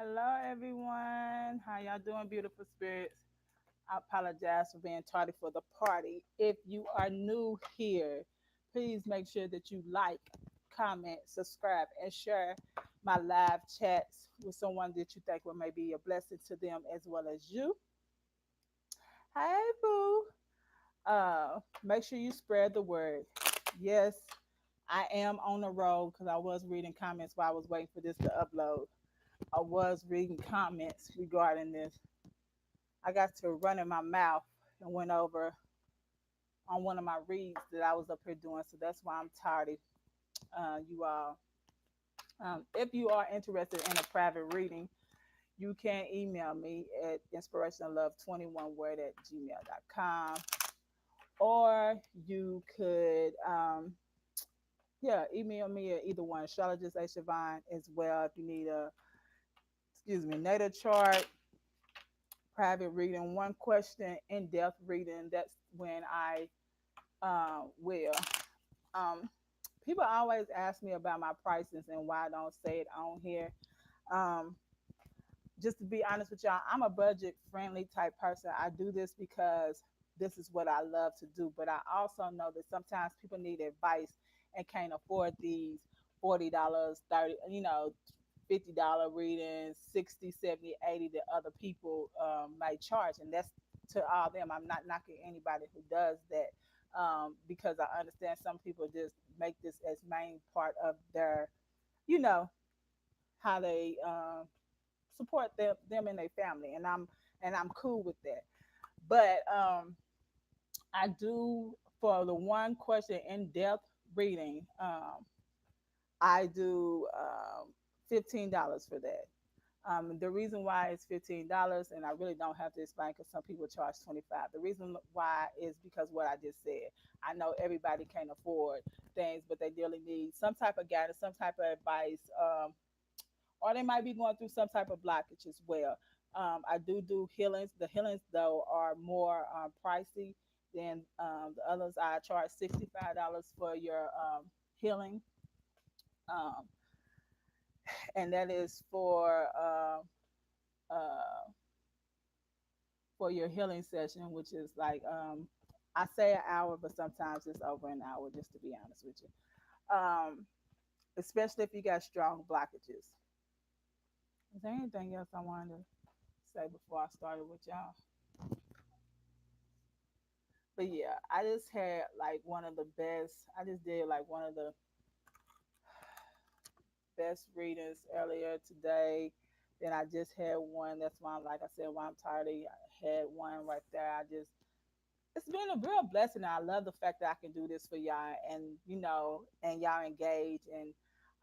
Hello, everyone. How y'all doing, beautiful spirits? I apologize for being tardy for the party. If you are new here, please make sure that you like, comment, subscribe, and share my live chats with someone that you think will maybe be a blessing to them as well as you. Hey, boo. Make sure you spread the word. Yes, I am on the road because I was reading comments while I was waiting for this to upload. I was reading comments regarding this. I got to run in my mouth and went over on one of my reads that I was up here doing. So that's why I'm tired, you all. If you are interested in a private reading, you can email me at inspirationallove21word at gmail.com. Or you could, yeah, email me at either one, astrologistashavon as well if you need a, natal chart, private reading, one question, in-depth reading. That's when I will. Um, People always ask me about my prices and why I don't say it on here. Um, just to be honest with y'all, I'm a budget friendly type person. I do this because this is what I love to do. But I also know that sometimes people need advice and can't afford these $40, 30, $50 readings, 60, 70, 80 that other people may charge. And that's to all them. I'm not knocking anybody who does that because I understand some people just make this as main part of their, you know, how they support them and their family. And I'm cool with that. But I do for the one question in depth reading. I do $15 for that. The reason why it's $15, and I really don't have to explain because some people charge 25. The reason why is because what I just said. I know everybody can't afford things, but they really need some type of guidance, some type of advice, or they might be going through some type of blockage as well. I do healings. The healings though are more pricey than the others. I charge $65 for your healing, um, and that is uh, for your healing session, which is like I say an hour, but sometimes it's over an hour. Just to be honest with you, especially if you got strong blockages. Is there anything else I wanted to say before I started with y'all? But yeah, I just had like one of the best. I just did like one of the best readings earlier today. Then I just had one. That's why, like I said, why I'm tired. I had one right there. It's been a real blessing. I love the fact that I can do this for y'all, and and y'all engage. And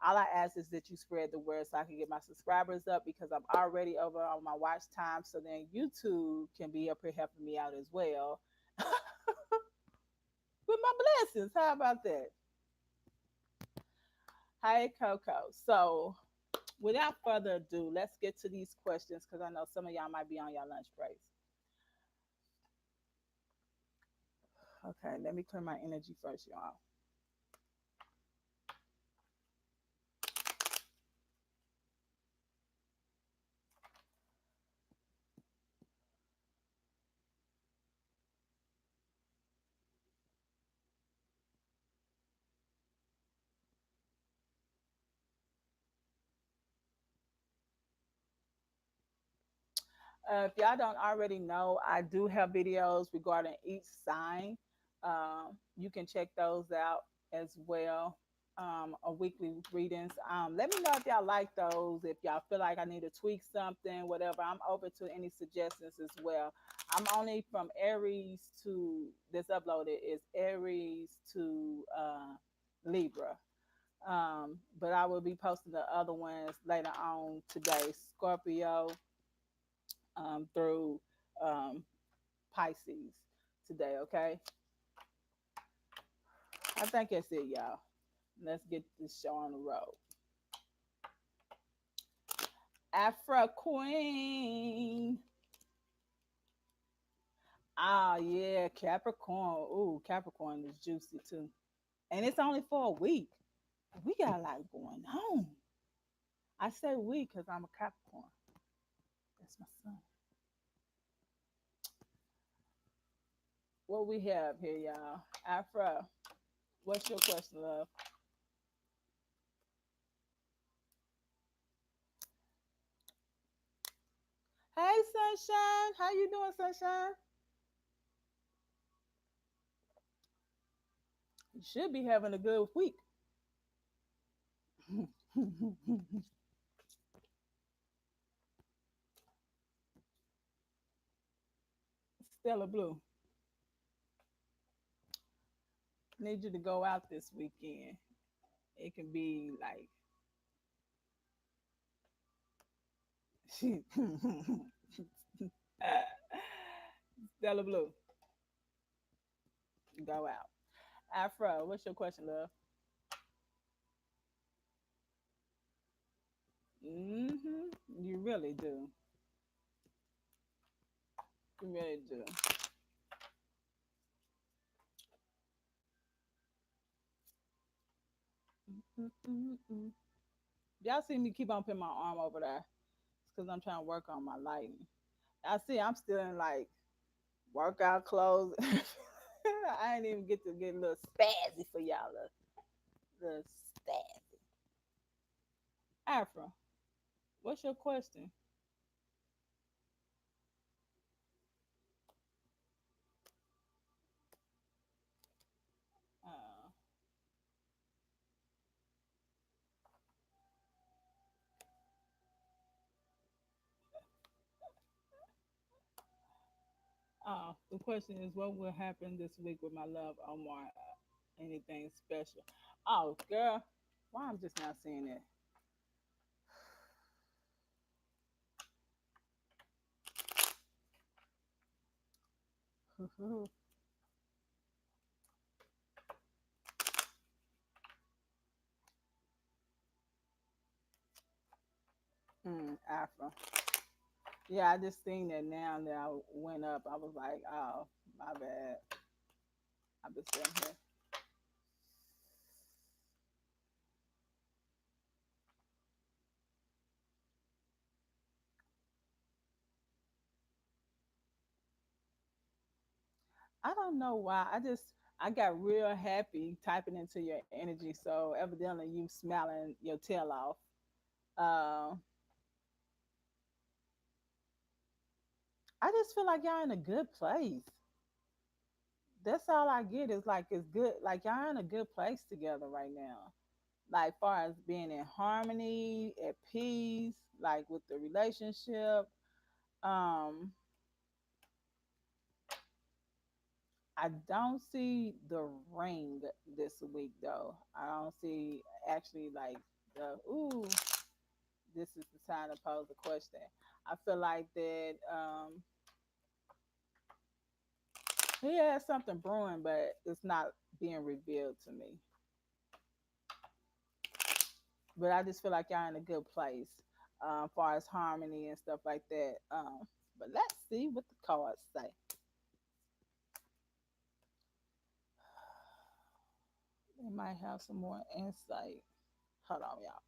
all I ask is that you spread the word so I can get my subscribers up because I'm already over on my watch time. So then YouTube can be up here helping me out as well with my blessings. How about that? Hi, Coco. So, without further ado, let's get to these questions because I know some of y'all might be on your lunch breaks. Okay, let me clear my energy first, y'all. If y'all don't already know, I do have videos regarding each sign. You can check those out as well. Weekly readings. Let me know if y'all like those. If y'all feel like I need to tweak something, whatever. I'm open to any suggestions as well. I'm only from Aries to this uploaded is Aries to Libra. But I will be posting the other ones later on today. Scorpio through um, Pisces today, okay? I think that's it, y'all. Let's get this show on the road. Afro Queen. Oh, yeah, Capricorn. Ooh, Capricorn is juicy too. And it's only for a week. We got a lot going on. I say we because I'm a Capricorn. That's my son. What we have here, y'all? Afra, what's your question, love? Hey, sunshine. How you doing, sunshine? You should be having a good week. Stella Blue, need you to go out this weekend. It can be like Stella Blue, go out. Afro, what's your question, love? You really do. You really do. Mm-mm-mm. Y'all see me keep on putting my arm over there? It's because I'm trying to work on my lighting. I see I'm still in like workout clothes. I ain't even get to get a little spazzy for y'all. Little spazzy. Afro, what's your question? Uh, the question is, what will happen this week with my love, Omar? Anything special? Oh, girl, why I'm just not seeing it? Afro. Yeah, I just seen that now that I went up. I was like, oh, my bad. I've been sitting here. I don't know why. I got real happy typing into your energy. So evidently you smiling your tail off. Uh, I just feel like y'all in a good place. That's all I get is like it's good. Like y'all in a good place together right now. Like far as being in harmony, at peace, like with the relationship. Um, I don't see the ring this week though. I don't see actually like the ooh, this is the time to pose a question. I feel like that he has something brewing, but it's not being revealed to me. But I just feel like y'all in a good place, as far as harmony and stuff like that. But let's see what the cards say. They might have some more insight. Hold on, y'all.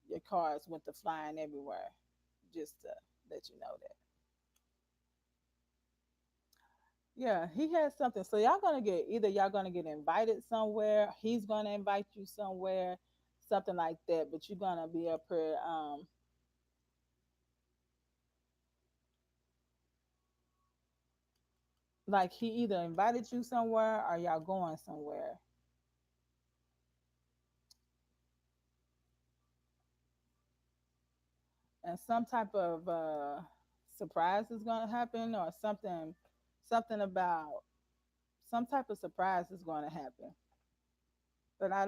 Your cards went to flying everywhere. Just to let you know that. Yeah, he has something. So y'all gonna get either y'all gonna get invited somewhere, he's gonna invite you somewhere, something like that. But you're gonna be up here. Like he either invited you somewhere or y'all going somewhere, and some type of surprise is gonna happen, or something about some type of surprise is gonna happen. But I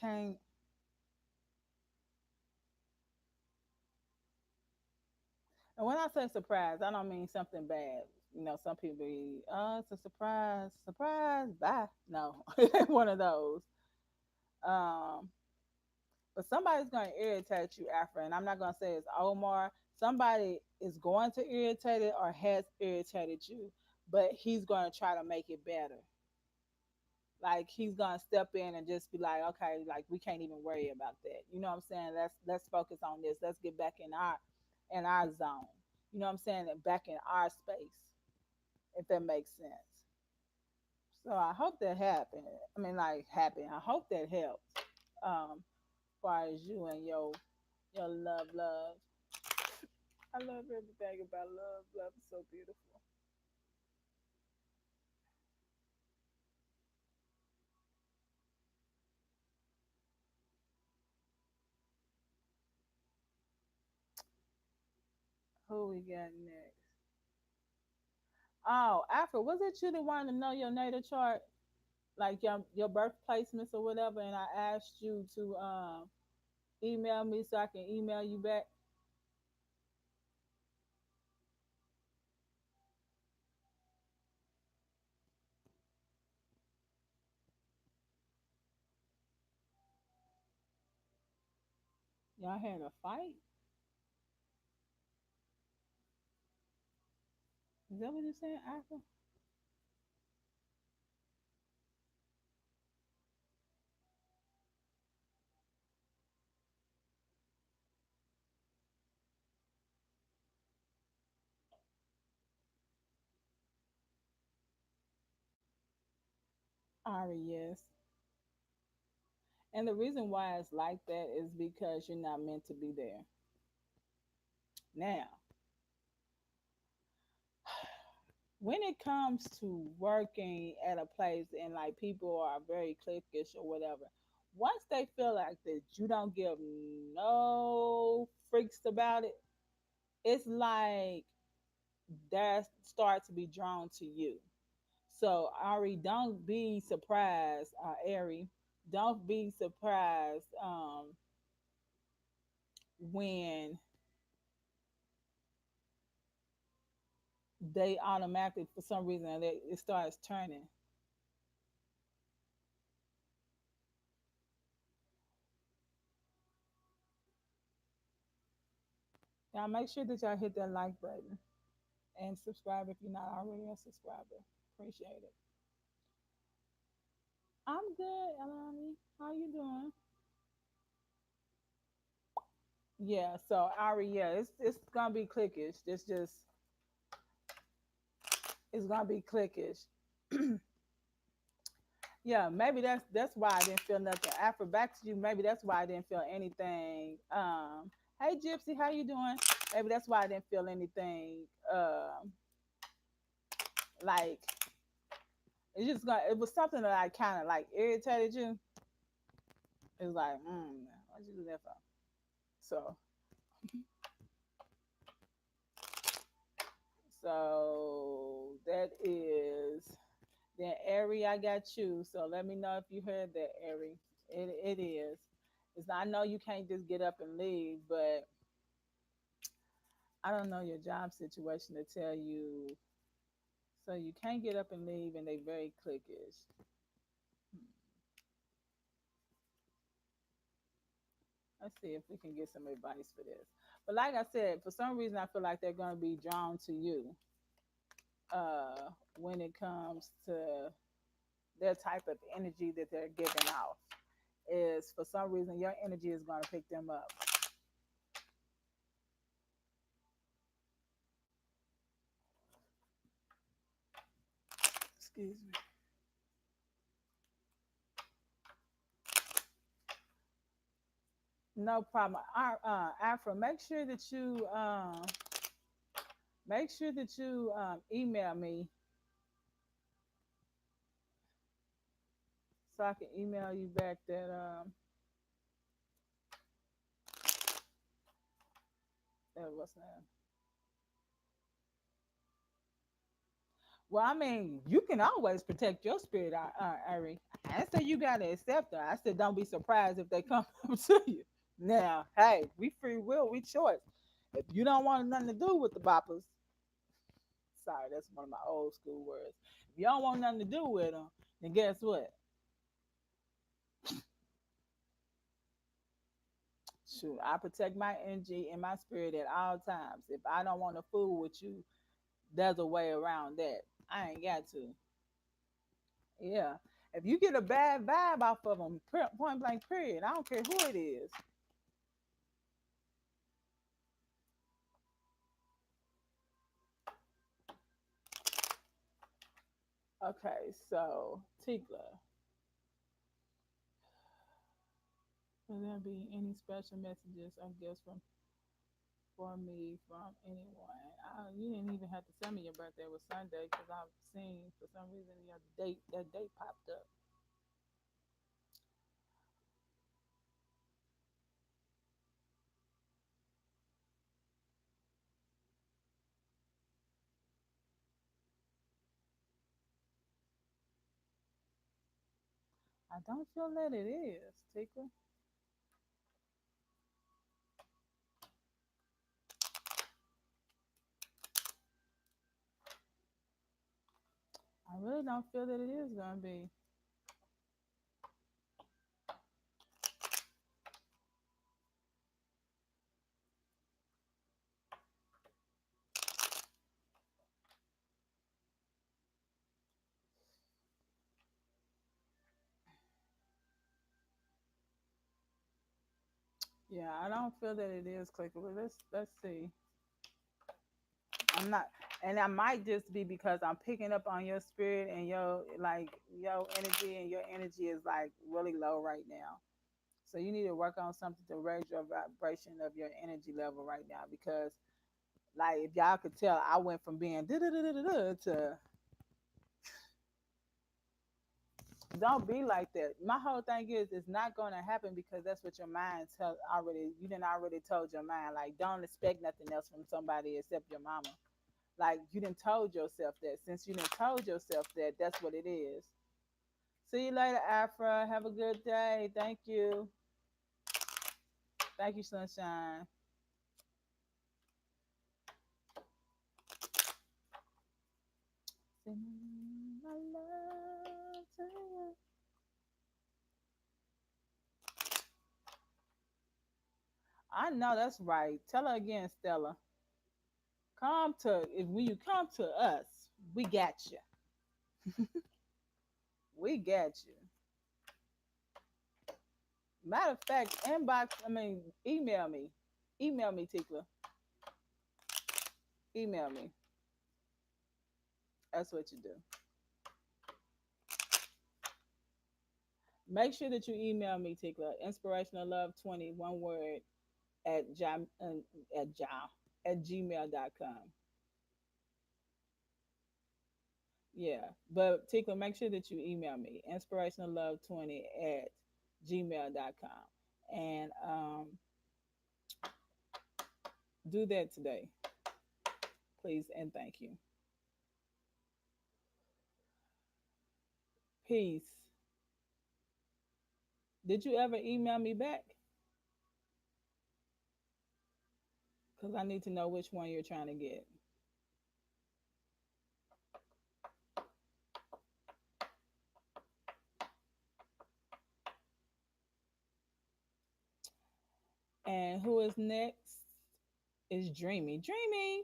can't. And when I say surprise, I don't mean something bad. You know, some people be, oh, it's a surprise, surprise, bye. No, it ain't one of those. Um, but somebody's going to irritate you after, and I'm not going to say it's Omar. Somebody is going to irritate it or has irritated you, but he's going to try to make it better. Like he's gonna step in and just be like, okay, like we can't even worry about that. You know what I'm saying? Let's focus on this. Let's get back in our zone. You know what I'm saying? And back in our space, if that makes sense. So I hope that happened. I mean, like happened. I hope that helped. As far as you and your love. I love everything about love. Love is so beautiful. Who we got next? Oh, Alfred, was it you that wanted to know your natal chart, like your birth placements or whatever? And I asked you to email me so I can email you back. Y'all had a fight? Is that what you're saying, Alfred? Ari, yes. And the reason why it's like that is because you're not meant to be there. Now, when it comes to working at a place and like people are very cliquish or whatever, once they feel like that you don't give no freaks about it, it's like that start to be drawn to you. So Ari, don't be surprised, Ari, don't be surprised when they automatically, for some reason, it starts turning. Now make sure that y'all hit that like button and subscribe if you're not already a subscriber. Appreciate it. I'm good, Alani. How you doing? Yeah, so Ari, yeah, it's gonna be clickish. It's gonna be clickish. Yeah, maybe that's why I didn't feel nothing. After back to you, maybe that's why I didn't feel anything. Hey Gypsy, how you doing? Maybe that's why I didn't feel anything. Like it was something that I kind of like irritated you. It was like, why'd you do that for? So, so that is then Ari. I got you. So let me know if you heard that, Ari. It is. It's I know you can't just get up and leave, but I don't know your job situation to tell you. So you can't get up and leave, and they very cliquish. Let's see if we can get some advice for this. But like I said, for some reason, I feel like they're going to be drawn to you when it comes to their type of energy that they're giving off. Is for some reason your energy is going to pick them up. Excuse me. No problem. Afra, make sure that you email me so I can email you back that what's that? Well, I mean, you can always protect your spirit, Ari. I said you gotta accept her. I said don't be surprised if they come to you. Now, hey, we free will, we choice. If you don't want nothing to do with the boppers, sorry, that's one of my old school words. If you don't want nothing to do with them, then guess what? Shoot, I protect my energy and my spirit at all times. If I don't want to fool with you, there's a way around that. I ain't got to. Yeah. If you get a bad vibe off of them, point blank, period. I don't care who it is. Okay, so Tikla, will there be any special messages or gifts from for me from anyone? You didn't even have to tell me your birthday was Sunday because I've seen for some reason the other date that date popped up. I don't feel that it is, Tikla. I really don't feel that it is gonna be. Yeah, I don't feel that it is clickable. Let's see. I'm not, and I might just be because I'm picking up on your spirit and your like your energy, and your energy is like really low right now. So you need to work on something to raise your vibration of your energy level right now because like if y'all could tell, I went from being da da da da da to don't be like that. My whole thing is it's not gonna happen because that's what your mind tell already. You didn't already told your mind like don't expect nothing else from somebody except your mama. Like you didn't told yourself that. Since you didn't told yourself that, that's what it is. See you later, Afra. Have a good day. Thank you. Thank you, Sunshine. Sending my love to you. I know that's right. Tell her again, Stella. Come to if when you come to us, we got you. We got you. Matter of fact, inbox. I mean, email me. Email me, Tikla. Email me. That's what you do. Make sure that you email me, Tikla. Inspirational love 20, one word at jam at jam at gmail.com. Yeah. But Tikla, make sure that you email me. Inspirational love 20 at gmail.com. And do that today, please and thank you. Peace. Did you ever email me back? Because I need to know which one you're trying to get. And who is next is Dreamy. Dreamy,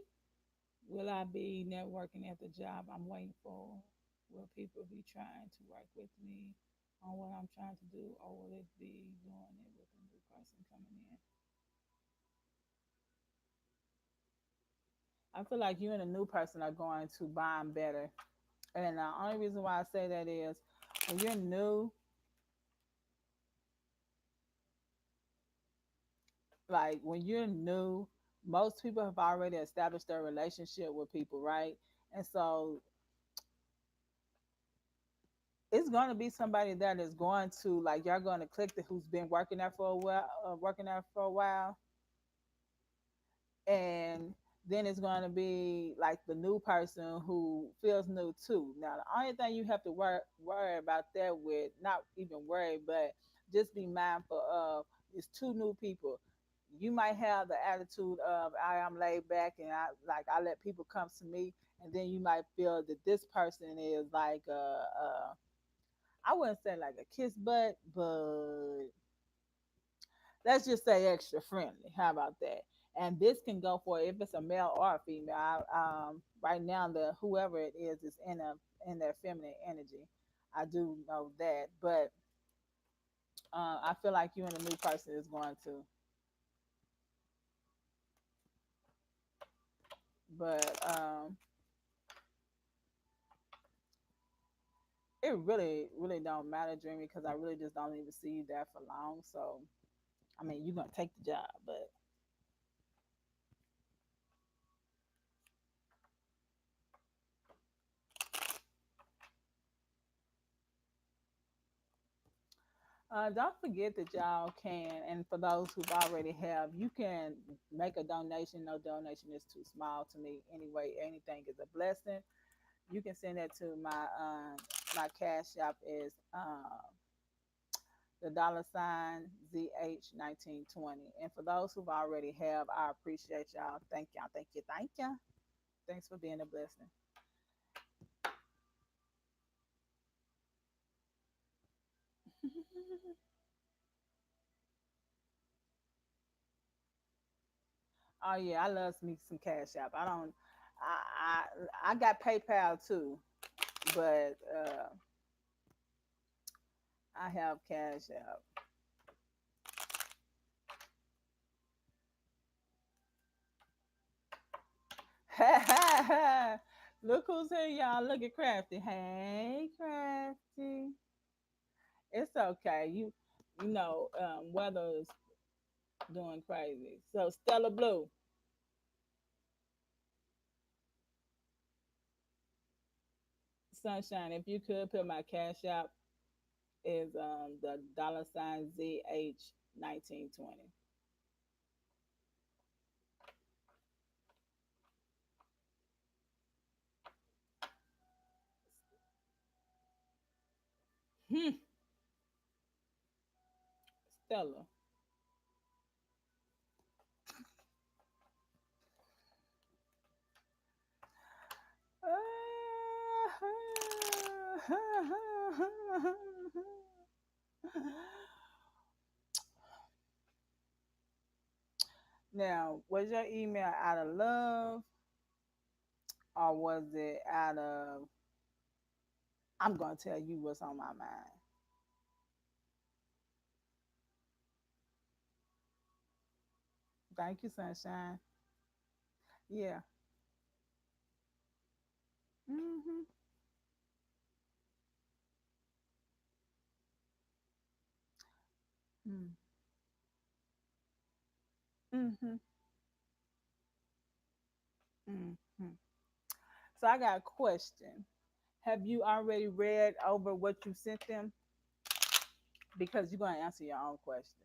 will I be networking at the job I'm waiting for? Will people be trying to work with me on what I'm trying to do, or will it be doing it with a new person coming in? I feel like you and a new person are going to bond better. And the only reason why I say that is when you're new, like when you're new, most people have already established their relationship with people, right? And so it's going to be somebody that is going to like you're going to click the who's been working there for a while, and then it's going to be like the new person who feels new too. Now, the only thing you have to worry about that with, not even worry, but just be mindful of is two new people. You might have the attitude of I am laid back and I let people come to me, and then you might feel that this person is like I wouldn't say like a kiss butt, but let's just say extra friendly. How about that? And this can go for if it's a male or a female. Right now, the whoever it is in their feminine energy. I do know that, but I feel like you and a new person is going to. But it really, really don't matter, Dreamy, because I really just don't even see you there for long. So, I mean, you're gonna take the job, but don't forget that y'all can, and for those who already have, you can make a donation. No donation is too small to me anyway. Anything is a blessing. You can send that to my cash app is the $ ZH1920. And for those who already have, I appreciate y'all. Thank y'all. Thank you. Thank you. Thanks for being a blessing. Oh yeah, I love me some Cash App. I don't. I got PayPal too, but I have Cash App. Look who's here, y'all. Look at Crafty. Hey, Crafty. It's okay. You know, weather's doing crazy. So Stella Blue, Sunshine. If you could put my Cash App is the $ZH1920. Hmm, Stella. Now, was your email out of love or was it out of I'm gonna tell you what's on my mind? Thank you, Sunshine. Yeah. Mhm. Mm. Mhm. Mhm. So I got a question. Have you already read over what you sent them? Because you're gonna answer your own question.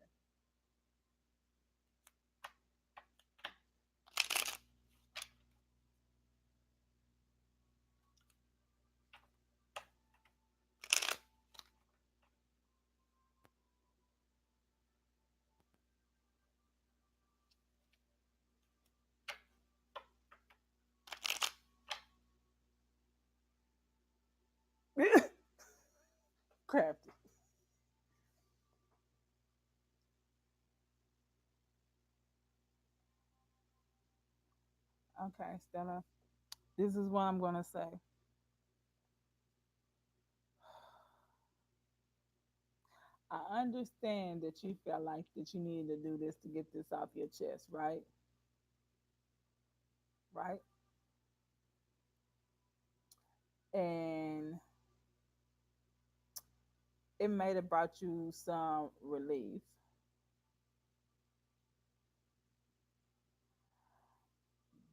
Crafty. Okay, Stella. This is what I'm gonna say. I understand that you felt like that you needed to do this to get this off your chest, right? Right? And it may have brought you some relief.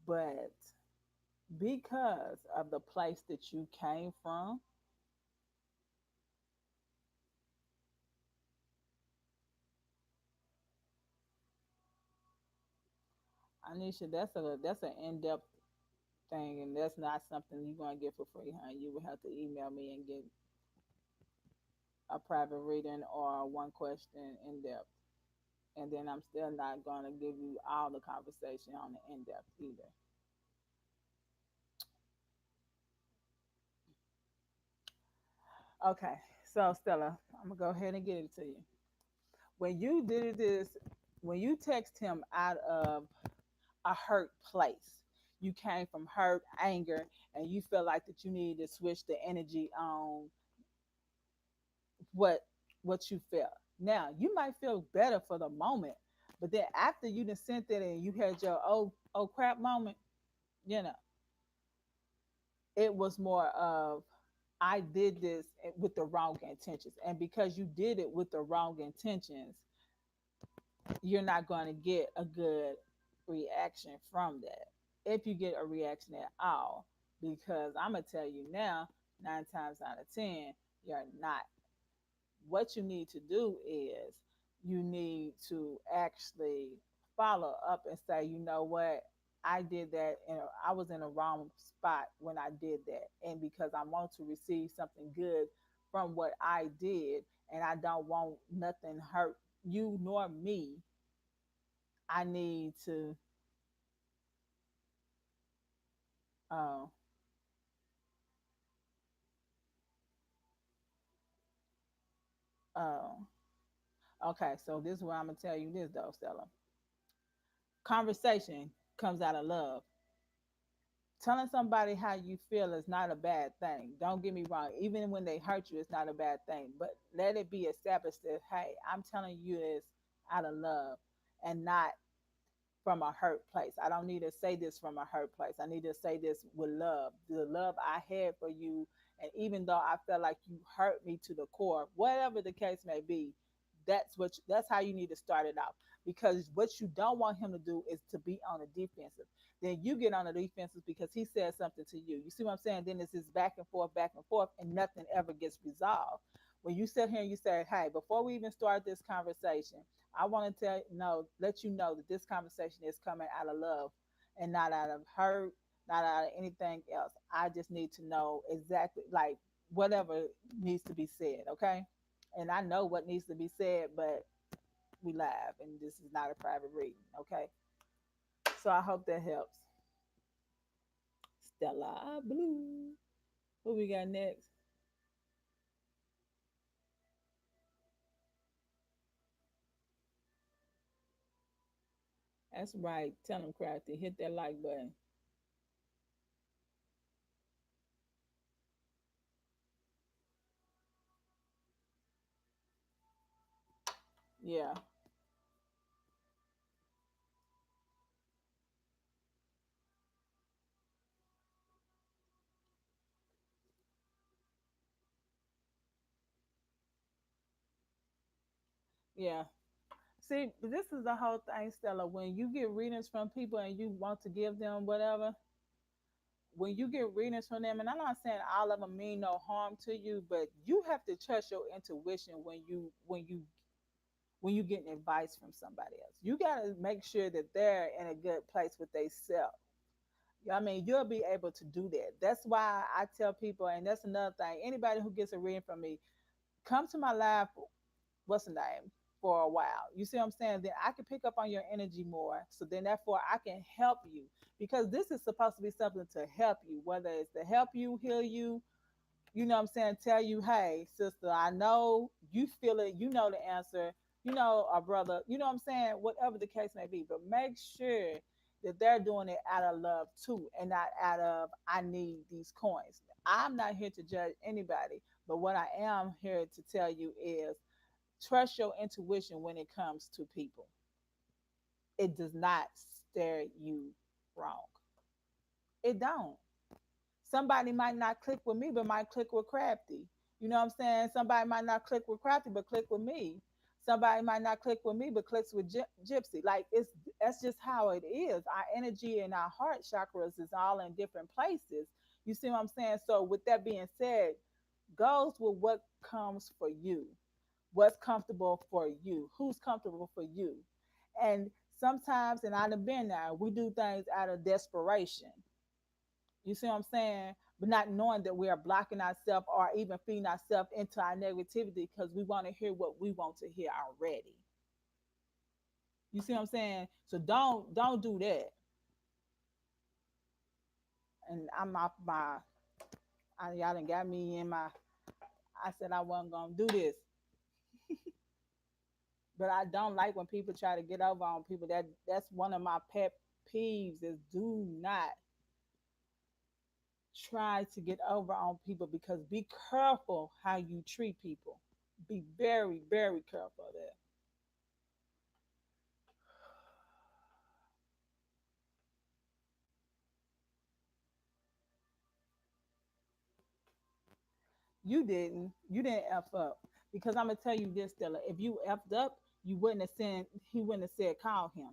But because of the place that you came from, Anisha, that's an in-depth thing, and that's not something you're gonna get for free, huh? You would have to email me and get a private reading or one question in depth, and then I'm still not gonna give you all the conversation on the in depth either. Okay, so Stella, I'm gonna go ahead and get it to you. When you did this, when you text him out of a hurt place, you came from hurt, anger, and you felt like that you needed to switch the energy on what what you felt. Now you might feel better for the moment, but then after you done sent it and you had your oh crap moment, you know, it was more of I did this with the wrong intentions. And because you did it with the wrong intentions, you're not going to get a good reaction from that. If you get a reaction at all, because I'm going to tell you now, 9 times out of 10, you're not. What you need to do is you need to actually follow up and say, you know what, I did that and I was in a wrong spot when I did that. And because I want to receive something good from what I did and I don't want nothing hurt you nor me, I need to uh, uh, okay, so this is what I'm gonna tell you this though, Stella. Conversation comes out of love. Telling somebody how you feel is not a bad thing. Don't get me wrong. Even when they hurt you, it's not a bad thing. But let it be established that, hey, I'm telling you this out of love and not from a hurt place. I don't need to say this from a hurt place. I need to say this with love. The love I had for you. And even though I felt like you hurt me to the core, whatever the case may be, that's how you need to start it out. Because what you don't want him to do is to be on the defensive. Then you get on the defensive because he said something to you. You see what I'm saying? Then it's this back and forth, and nothing ever gets resolved. When you sit here and you say, hey, before we even start this conversation, I want to let you know that this conversation is coming out of love and not out of hurt, not out of anything else. I just need to know exactly like whatever needs to be said, okay? And I know what needs to be said, but we live and this is not a private reading, okay? So I hope that helps. Stella Blue. Who we got next? That's right. Tell them, Crafty, hit that like button. Yeah, yeah. See, this is the whole thing, Stella. When you get readings from people and you want to give them whatever, when you get readings from them, and I'm not saying all of them mean no harm to you, but you have to trust your intuition when you getting advice from somebody else. You gotta make sure that they're in a good place with they self. I mean, you'll be able to do that. That's why I tell people, and that's another thing. Anybody who gets a reading from me, come to my live what's the name for a while. You see what I'm saying? Then I can pick up on your energy more. So then therefore I can help you because this is supposed to be something to help you, whether it's to help you, heal you, you know what I'm saying, tell you, hey, sister, I know you feel it, you know the answer, you know, our brother, you know what I'm saying, whatever the case may be. But make sure that they're doing it out of love too and not out of I need these coins. I'm not here to judge anybody, but what I am here to tell you is trust your intuition when it comes to people. It does not steer you wrong. It don't. Somebody might not click with me, but might click with Crafty. You know what I'm saying? Somebody might not click with Crafty, but click with me. Somebody might not click with me, but clicks with Gypsy. Like it's that's just how it is. Our energy and our heart chakras is all in different places. You see what I'm saying? So with that being said, goes with what comes for you, what's comfortable for you, who's comfortable for you. And sometimes, and I've been there, we do things out of desperation. You see what I'm saying? But not knowing that we are blocking ourselves or even feeding ourselves into our negativity because we want to hear what we want to hear already. You see what I'm saying? So don't do that. And I'm off my y'all done got me in my I said I wasn't gonna do this. But I don't like when people try to get over on people. That's one of my pet peeves is do not try to get over on people because be careful how you treat people. Be very, very careful of that. You didn't f up, because I'm gonna tell you this, Stella. If you effed up, you wouldn't have said he wouldn't have said call him.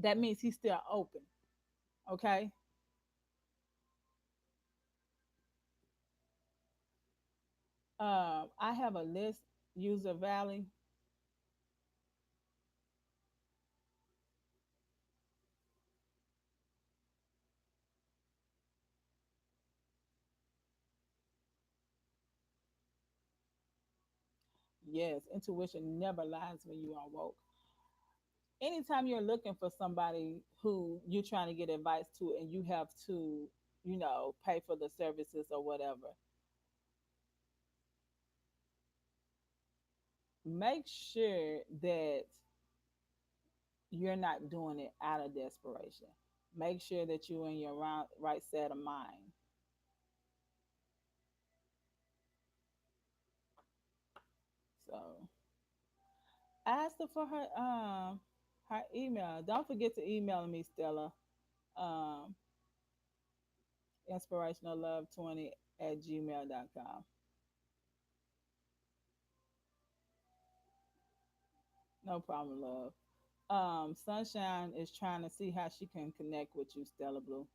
That means he's still open. Okay. I have a list. User Valley. Yes, intuition never lies when you are woke. Anytime you're looking for somebody who you're trying to get advice to, and you have to, pay for the services or whatever, make sure that you're not doing it out of desperation. Make sure that you're in your right set of mind. So ask her for her email. Don't forget to email me, Stella. Um, inspirationallove20 at gmail.com. No problem, love. Sunshine is trying to see how she can connect with you, Stella Blue.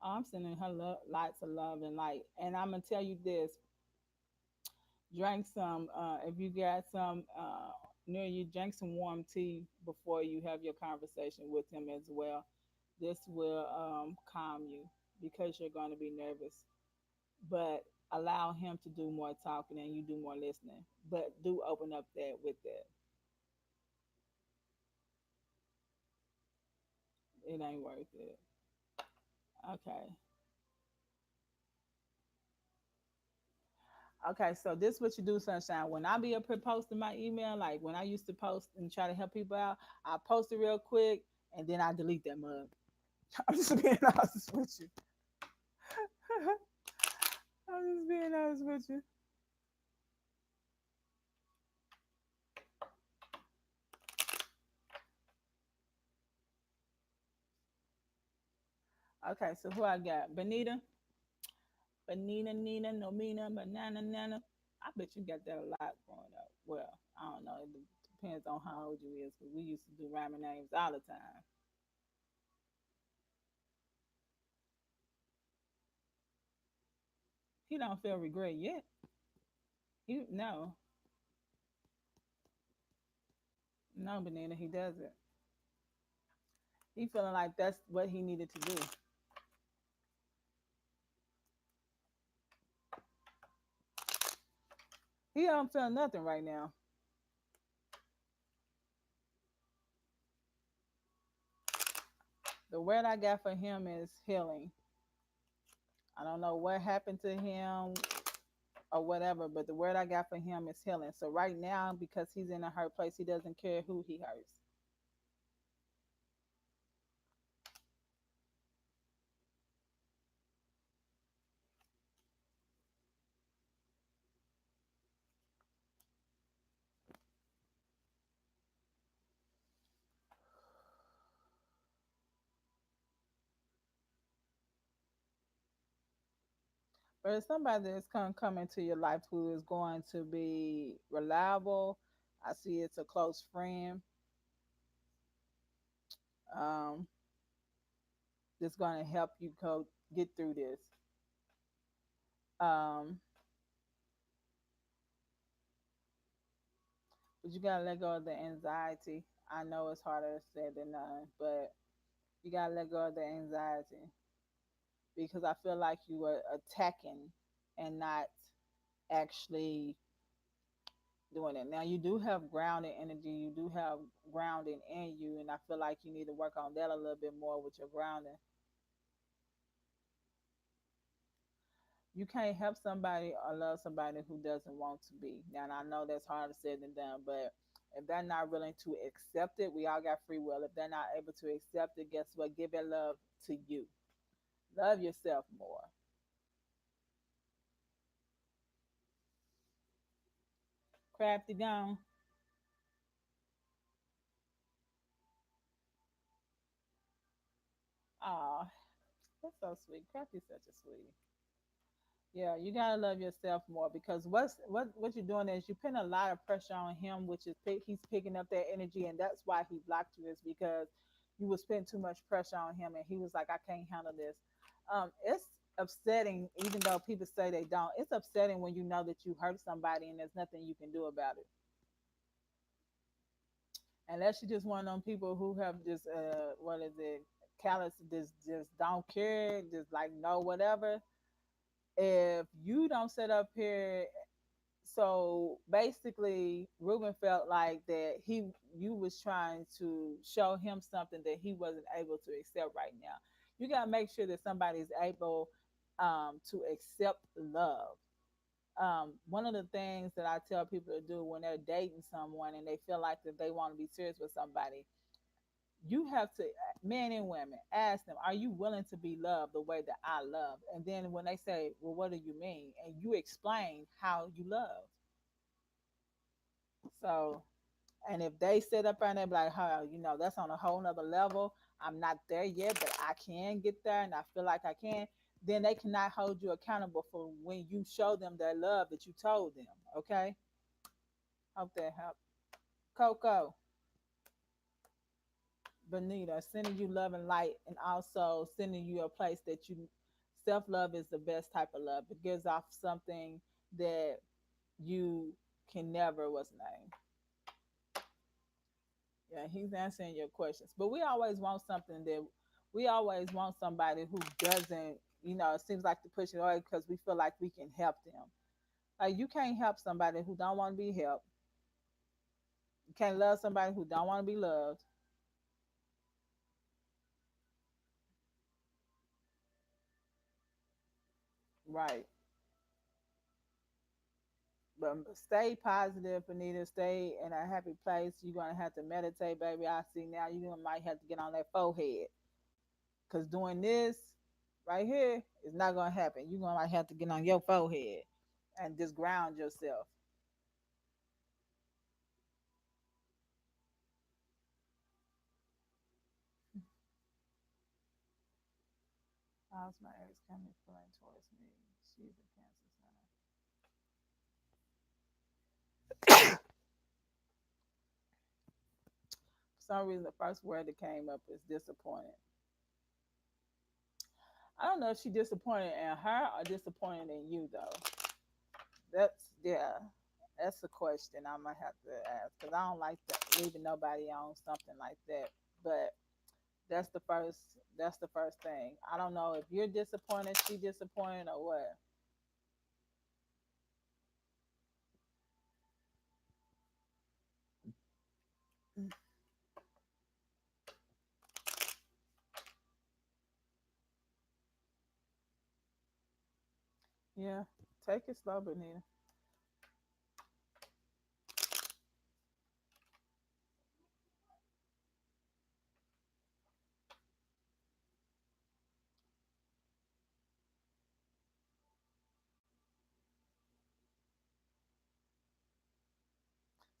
I'm sending her lots of love and light. And I'm gonna tell you this: drink some. If you got some near you, drink some warm tea before you have your conversation with him as well. This will calm you, because you're going to be nervous. But allow him to do more talking and you do more listening. But do open up that with that. It ain't worth it. Okay. Okay, so this what you do, Sunshine. When I be up here posting my email, like when I used to post and try to help people out, I post it real quick and then I delete that mug. I'm just being honest with you. I'm just being honest with you. Okay, so who I got? Benita, Nina, Nomina, Banana, Nana. I bet you got that a lot growing up. Well, I don't know. It depends on how old you is, because we used to do rhyming names all the time. He don't feel regret yet. He no, no, Benita, he doesn't. He feeling like that's what he needed to do. He don't feel nothing right now. The word I got for him is healing. I don't know what happened to him or whatever, but the word I got for him is healing. So right now, because he's in a hurt place, he doesn't care who he hurts. But it's somebody that's going to come into your life who is going to be reliable. I see it's a close friend. Um, that's going to help you get through this. Um, but you gotta let go of the anxiety. I know it's harder said than done, but you gotta let go of the anxiety, because I feel like you were attacking and not actually doing it. Now you do have grounded energy, you do have grounding in you, and I feel like you need to work on that a little bit more with your grounding. You can't help somebody or love somebody who doesn't want to be. Now, I know that's harder said than done, but if they're not willing to accept it, we all got free will. If they're not able to accept it, guess what? Give that love to you. Love yourself more. Crafty gone. Oh, that's so sweet. Crafty's such a sweetie. Yeah, you gotta love yourself more because what you're doing is you're putting a lot of pressure on him, which is he's picking up that energy, and that's why he blocked you is because you was putting too much pressure on him, and he was like, I can't handle this. It's upsetting, even though people say they don't. It's upsetting when you know that you hurt somebody and there's nothing you can do about it, unless you just one of them people who have just what is it, callous, just don't care, just like no whatever. If you don't sit up here, so basically Ruben felt like that you was trying to show him something that he wasn't able to accept right now. You got to make sure that somebody's able to accept love. One of the things that I tell people to do when they're dating someone and they feel like that they want to be serious with somebody, you have to, men and women, ask them, are you willing to be loved the way that I love? And then when they say, well, what do you mean? And you explain how you love. So, and if they sit up and they be like, oh, that's on a whole nother level. I'm not there yet, but I can get there and I feel like I can. Then they cannot hold you accountable for when you show them that love that you told them. Okay? Hope that helped. Coco, Benita, sending you love and light, and also sending you a place that you, self love is the best type of love. It gives off something that you can never, what's the name? Yeah, he's answering your questions. But we always want somebody who doesn't, it seems like to push it away because we feel like we can help them. Like you can't help somebody who don't want to be helped. You can't love somebody who don't want to be loved. Right. But stay positive, Anita. Stay in a happy place. You're gonna have to meditate, baby. I see now you might have to get on that forehead. Cause doing this right here is not gonna happen. You're gonna have to get on your forehead and just ground yourself. How's my ex coming feeling towards me? She's a cancer sign. For some reason, the first word that came up is disappointed. I don't know if she's disappointed in her or disappointed in you, though. Yeah, that's a question I might have to ask because I don't like leaving nobody on something like that. But that's the first. That's the first thing. I don't know if you're disappointed, she disappointed, or what. Yeah, take it slow, Benita.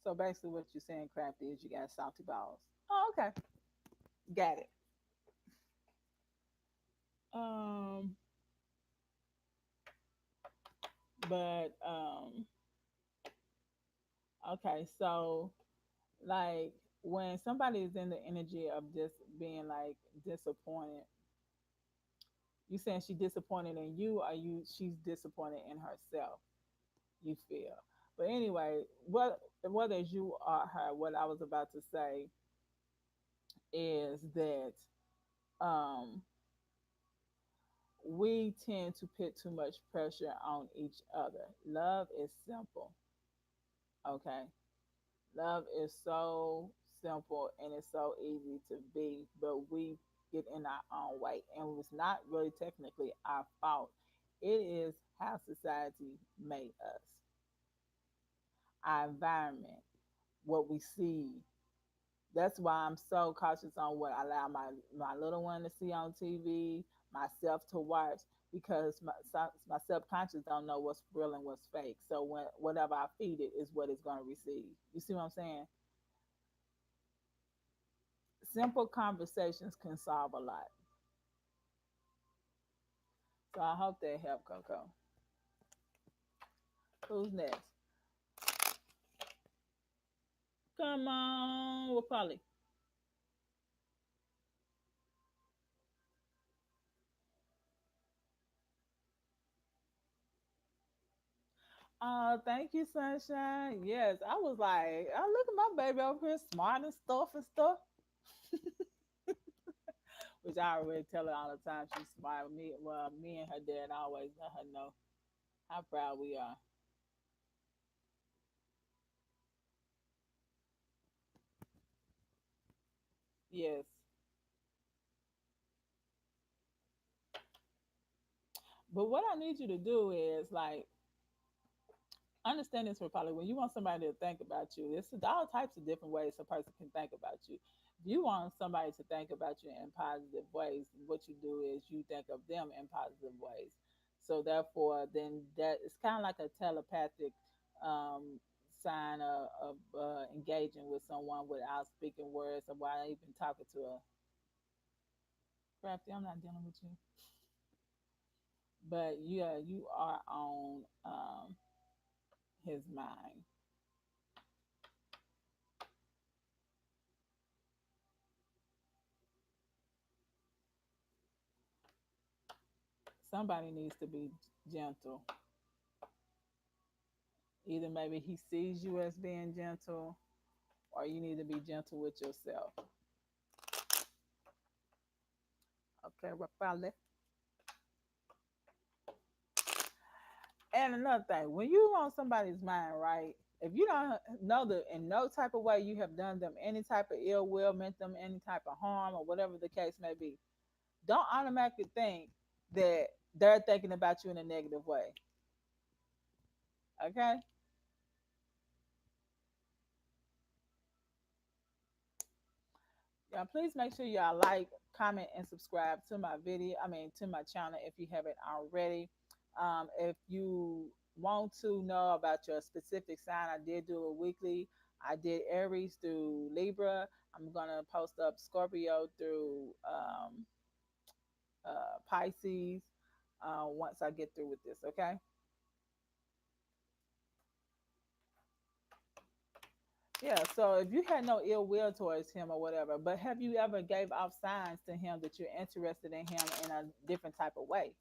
So basically, what you're saying, Crafty, is you got salty balls. Oh, okay, got it. Um, but okay, so like when somebody is in the energy of just being like disappointed, you saying she disappointed in you, or she's disappointed in herself? You feel. But anyway, whether it's you or her, what I was about to say is that um, we tend to put too much pressure on each other. Love is simple, okay? Love is so simple and it's so easy to be, but we get in our own way, and it's not really technically our fault. It is how society made us, our environment, what we see. That's why I'm so cautious on what I allow my little one to see on TV, myself to watch, because my subconscious don't know what's real and what's fake. So whatever I feed it is what it's going to receive. You see what I'm saying? Simple conversations can solve a lot. So I hope that helped, Coco. Who's next? Come on, with Polly. Oh, thank you, Sunshine. Yes, I was like, oh, look at my baby over here, smart and stuff and stuff. Which I already tell her all the time she's smart. Me and her dad always let her know how proud we are. Yes, but what I need you to do is like understand this for Polly. When you want somebody to think about you, there's all types of different ways a person can think about you. If you want somebody to think about you in positive ways, what you do is you think of them in positive ways. So therefore, then that it's kind of like a telepathic um, sign of engaging with someone without speaking words or while even talking to a crafty. I'm not dealing with you, but yeah, you are on his mind. Somebody needs to be gentle. Either maybe he sees you as being gentle, or you need to be gentle with yourself. Okay, Rafale. And another thing, when you on somebody's mind, right? If you don't know that in no type of way you have done them any type of ill will, meant them any type of harm, or whatever the case may be, don't automatically think that they're thinking about you in a negative way. Okay? Yeah, please make sure y'all like, comment, and subscribe to my video. I mean, to my channel if you haven't already. If you want to know about your specific sign, I did do a weekly. I did Aries through Libra. I'm gonna post up Scorpio through Pisces once I get through with this. Okay. Yeah. So if you had no ill will towards him or whatever, but have you ever gave off signs to him that you're interested in him in a different type of way?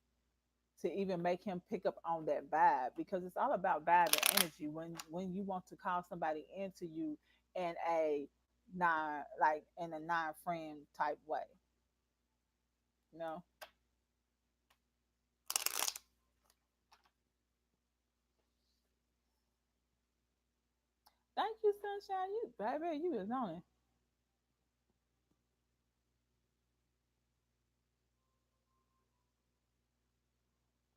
To even make him pick up on that vibe, because it's all about vibe and energy when you want to call somebody into you in a non friend type way, you know. Thank you, Sunshine. You baby, you is on it.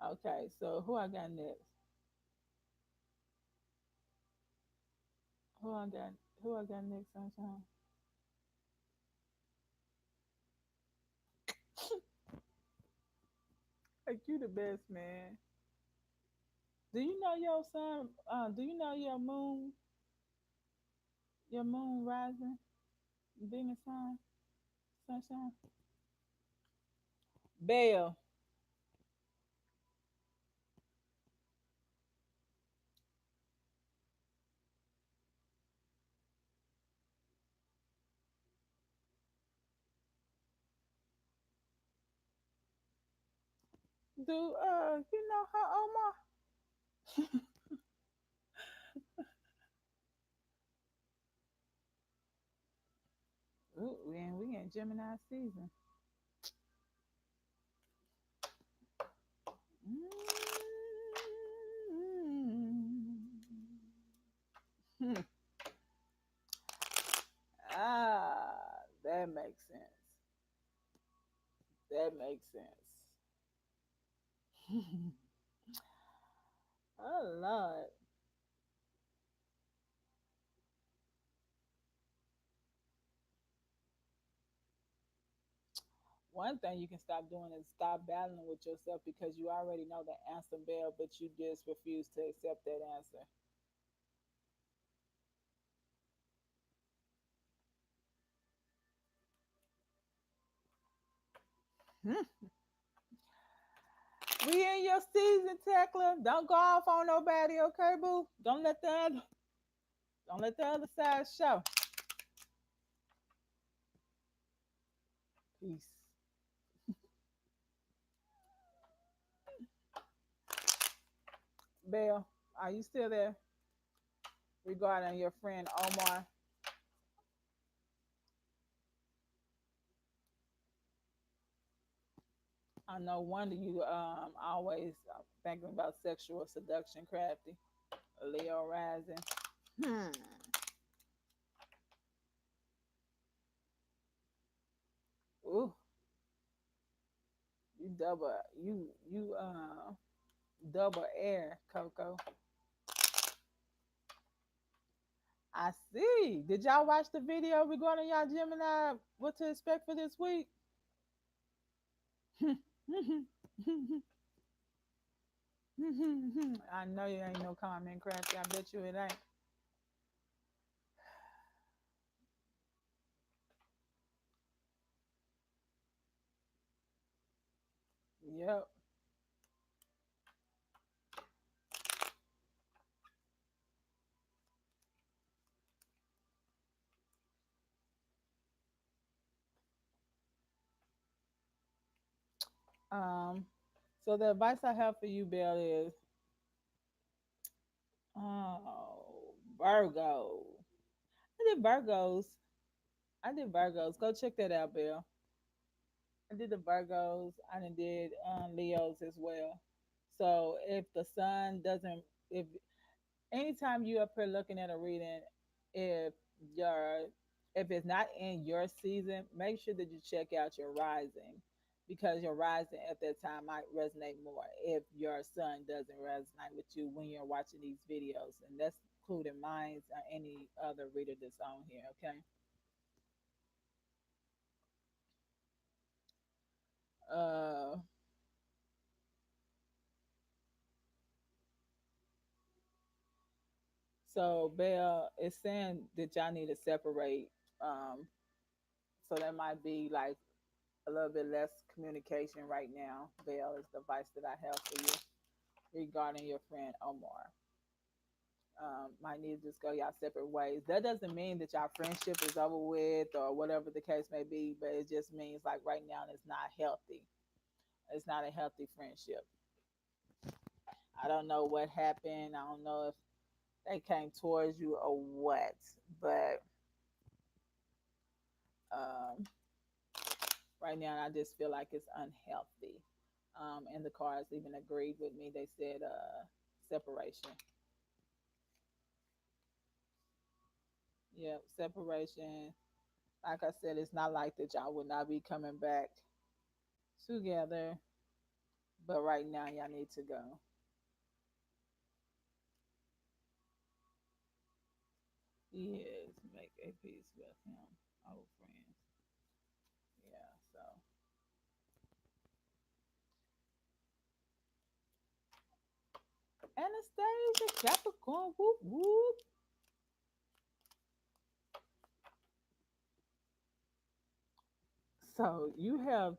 Okay, so who I got next? Who I got who i got next, Sunshine? Like, you the best, man. Do you know your sun, do you know your moon rising, Venus sign, Sunshine? Bell. Do you know her, Omar? Ooh, we in Gemini season. Mm. That makes sense. That makes sense. Oh Lord. One thing you can stop doing is stop battling with yourself because you already know the answer, Bell, but you just refuse to accept that answer. Hmm. We in your season, Tekla. Don't go off on nobody, okay, boo? Don't let the other side show. Peace. Bell, are you still there? Regarding your friend Omar, I know one of you always thinking about sexual seduction, crafty. Leo rising. Hmm. Ooh, you double you double air, Coco. I see. Did y'all watch the video regarding y'all Gemini? What to expect for this week? I know you ain't no comment, crafty. I bet you it ain't. Yep. Um. So the advice I have for you, Bill, is Virgo. I did Virgos. I did Virgos. Go check that out, Bill. I did the Virgos. I did Leos as well. So if the sun doesn't, if anytime you up here looking at a reading, if your if it's not in your season, make sure that you check out your rising because your rising at that time might resonate more if your sun doesn't resonate with you when you're watching these videos, and that's including mine or any other reader that's on here. Okay. Uh, so Belle is saying that y'all need to separate. Um, so that might be like a little bit less communication right now. Belle is the advice that I have for you regarding your friend Omar. Might need to just go y'all separate ways. That doesn't mean that y'all friendship is over with or whatever the case may be, but it just means like right now it's not healthy. It's not a healthy friendship. I don't know what happened. I don't know if they came towards you or what, but um, right now I just feel like it's unhealthy. And the cards even agreed with me. They said separation. Yeah, separation. Like I said, it's not like that y'all would not be coming back together, but right now y'all need to go. Yes, make a peace with him. Old friends. Yeah, so Anastasia Capricorn, whoop whoop. So you have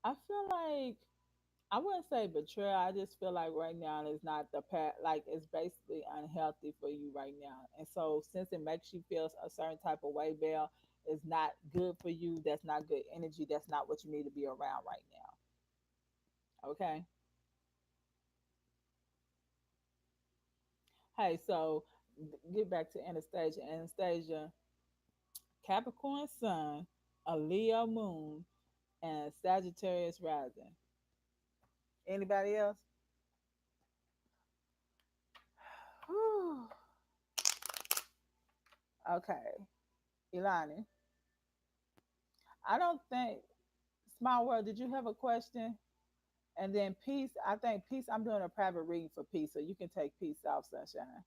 I feel like I wouldn't say betrayal. I just feel like right now it's not the pat. Like it's basically unhealthy for you right now. And so since it makes you feel a certain type of way, Belle, it's not good for you. That's not good energy. That's not what you need to be around right now. Okay. Hey, so get back to Anastasia. Anastasia, Capricorn Sun, a Leo Moon, and Sagittarius Rising. Anybody else? Whew. Okay. Ilani. I don't think Small World, did you have a question? And then peace, I think peace, I'm doing a private reading for peace, so you can take peace off, sunshine.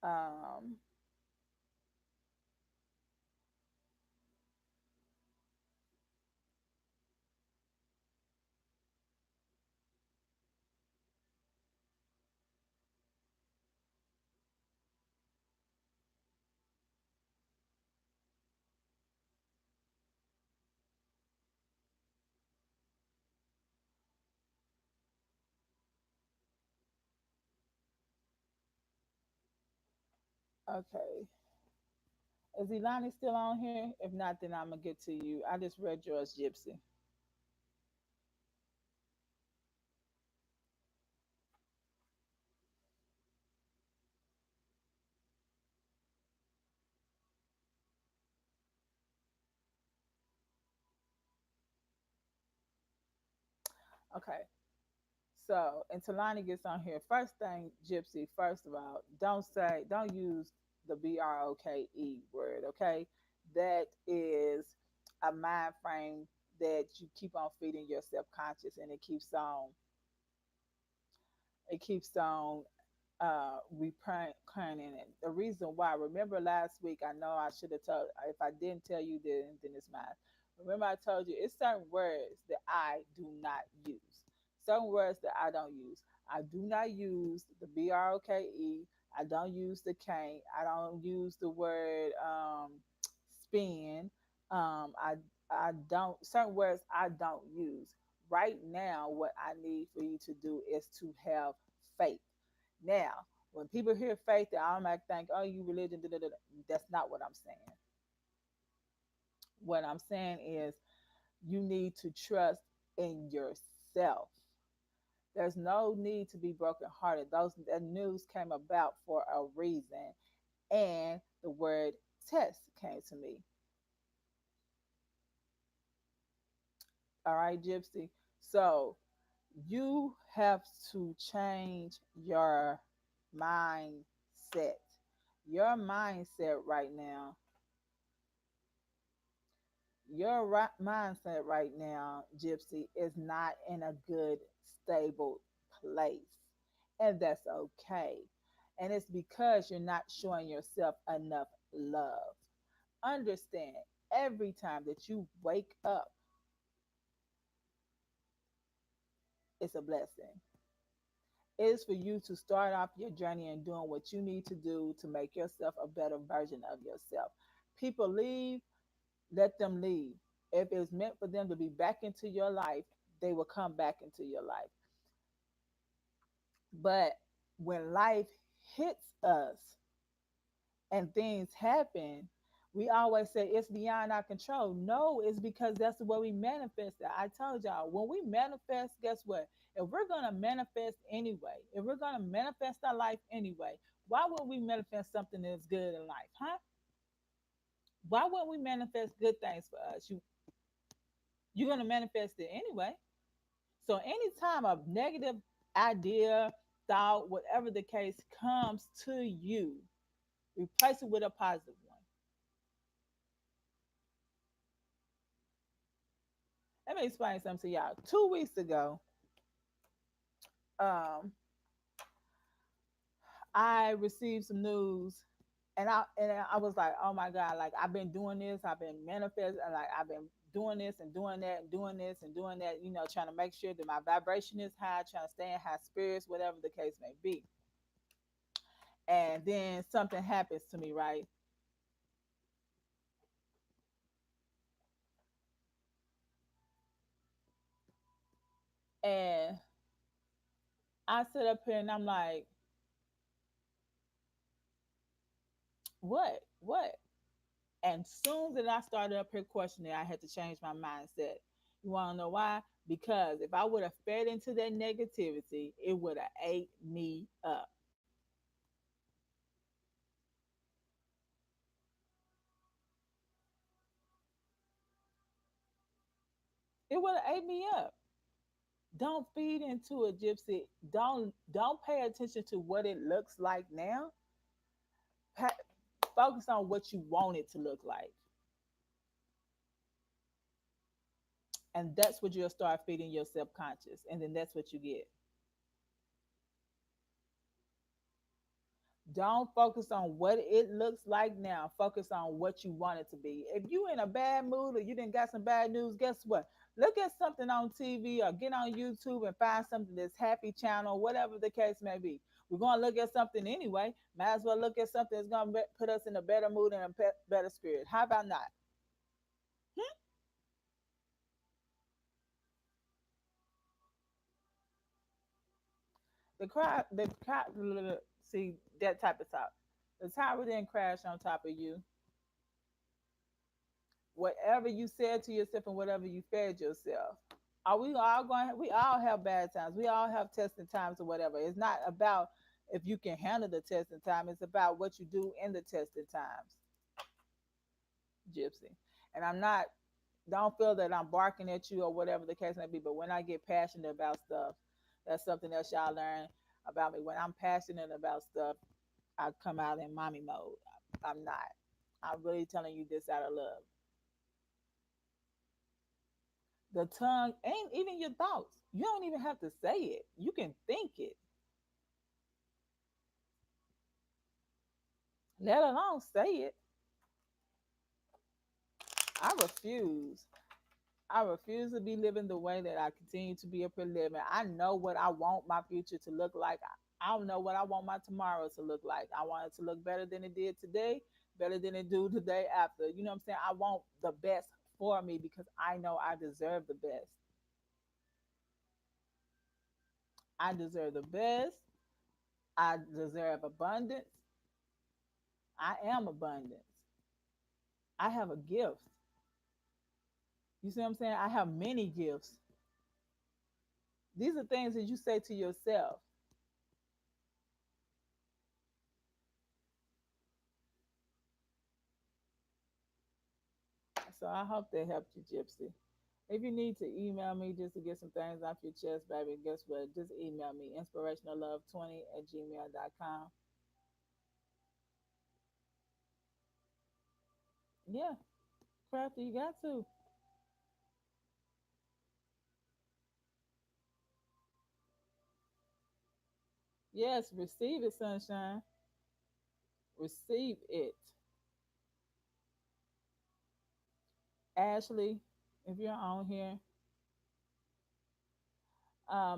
Um, okay. Is Elani still on here? If not, then I'm gonna get to you. I just read yours, Gypsy. Okay. So, and Talani gets on here. First thing, Gypsy, first of all, don't use the BROKE word, okay? That is a mind frame that you keep on feeding your subconscious, and it keeps on reprinting it. The reason why, remember last week, I know I should have told, if I didn't tell you, then it's mine. Remember, I told you it's certain words that I do not use, certain words that I don't use. I do not use the BROKE. I don't use the cane. I don't use the word spin. I don't, certain words I don't use. Right now, what I need for you to do is to have faith. Now, when people hear faith, they automatically think, "Oh, you religion." Da, da, da. That's not what I'm saying. What I'm saying is, you need to trust in yourself. There's no need to be brokenhearted. Those that news came about for a reason, and the word test came to me. All right, Gypsy. So you have to change your mindset. Your mindset right now, mindset right now, Gypsy, is not in a good, stable place. And that's okay. And it's because you're not showing yourself enough love. Understand, every time that you wake up, it's a blessing. It is for you to start off your journey and doing what you need to do to make yourself a better version of yourself. People leave, let them leave. If it's meant for them to be back into your life, they will come back into your life. But when life hits us and things happen, we always say it's beyond our control. No, it's because that's the way we manifest it. I told y'all, when we manifest, guess what? If we're going to manifest anyway, if we're going to manifest our life anyway, why would we manifest something that's good in life, huh? Why wouldn't we manifest good things for us? You're going to manifest it anyway. So anytime a negative idea, thought, whatever the case comes to you, replace it with a positive one. Let me explain something to y'all. 2 weeks ago, um, I received some news, and I was like, oh my God, like I've been doing this, I've been manifesting, like I've been doing this and doing that and doing this and doing that, trying to make sure that my vibration is high, trying to stay in high spirits, whatever the case may be. And then something happens to me, right? And I sit up here and I'm like, what? And soon as I started up here questioning, I had to change my mindset. You want to know why? Because if I would have fed into that negativity, it would have ate me up. It would have ate me up. Don't feed into it, Gypsy. Don't pay attention to what it looks like now. Pa- Focus on what you want it to look like, and that's what you'll start feeding your subconscious, and then that's what you get. Don't focus on what it looks like now. Focus on what you want it to be. If you in a bad mood or you didn't got some bad news, guess what? Look at something on TV or get on YouTube and find something that's happy channel, whatever the case may be. We're going to look at something anyway. Might as well look at something that's going to put us in a better mood and a better spirit. How about not? Hmm? See that type of talk. The tower didn't crash on top of you. Whatever you said to yourself and whatever you fed yourself. Are we all going? We all have bad times. We all have testing times or whatever. It's not about if you can handle the testing time. It's about what you do in the testing times, Gypsy. And I'm not. Don't feel that I'm barking at you or whatever the case may be. But when I get passionate about stuff, that's something else y'all learn about me. When I'm passionate about stuff, I come out in mommy mode. I'm not. I'm really telling you this out of love. The tongue ain't even your thoughts. You don't even have to say it. You can think it, let alone say it. I refuse. I refuse to be living the way that I continue to be up here living. I know what I want my future to look like. I don't know what I want my tomorrow to look like. I want it to look better than it did today, better than it do the day after. You know what I'm saying? I want the best for me because I know I deserve the best. I deserve the best. I deserve abundance. I am abundance. I have a gift. You see what I'm saying? I have many gifts. These are things that you say to yourself. So I hope that helped you, Gypsy. If you need to email me just to get some things off your chest, baby, guess what? Just email me, inspirationallove20 at gmail.com. Yeah, Crafty, you got to. Yes, receive it, sunshine. Receive it. Ashley, if you're on here,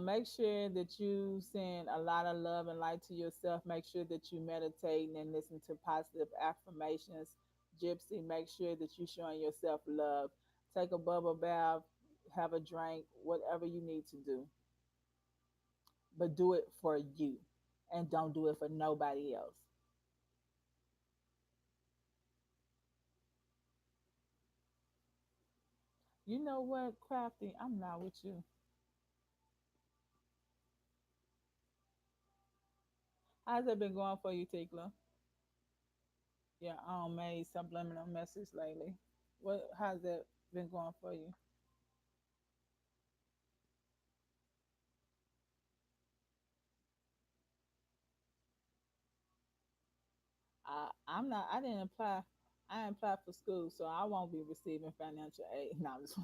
make sure that you send a lot of love and light to yourself. Make sure that you meditate and listen to positive affirmations. Gypsy, make sure that you showing yourself love. Take a bubble bath, have a drink, whatever you need to do, but do it for you, and don't do it for nobody else. You know what, Crafty? I'm not with you. How's it been going for you, Tikla? Your own made subliminal message lately. What? How's that been going for you? I'm not. I didn't apply. I didn't apply for school, so I won't be receiving financial aid. No, I'm just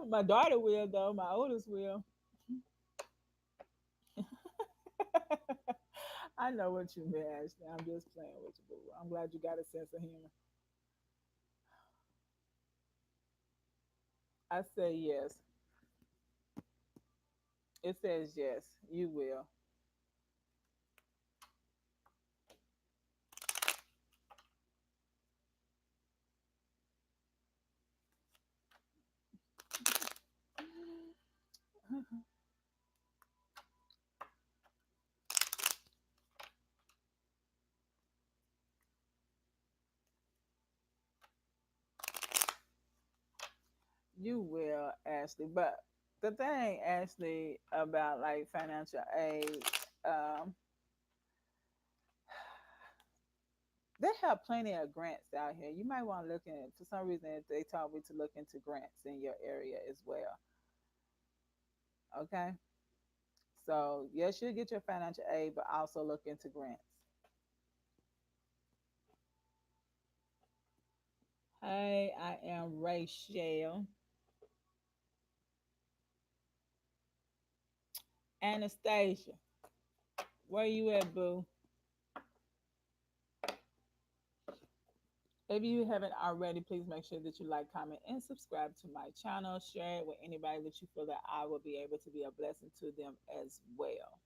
my daughter will, though. My oldest will. I know what you meant, Ashley. I'm just playing with you, boo. I'm glad you got a sense of humor. I say yes. It says yes. You will. You will, Ashley. But the thing, Ashley, about like financial aid, um, they have plenty of grants out here. You might want to look in. For some reason, they told me to look into grants in your area as well. Okay, So yes, you'll get your financial aid, but also look into grants. Hey, I am Rachel. Anastasia, where you at, boo? If you haven't already, please make sure that you like, comment, and subscribe to my channel. Share it with anybody that you feel that I will be able to be a blessing to them as well.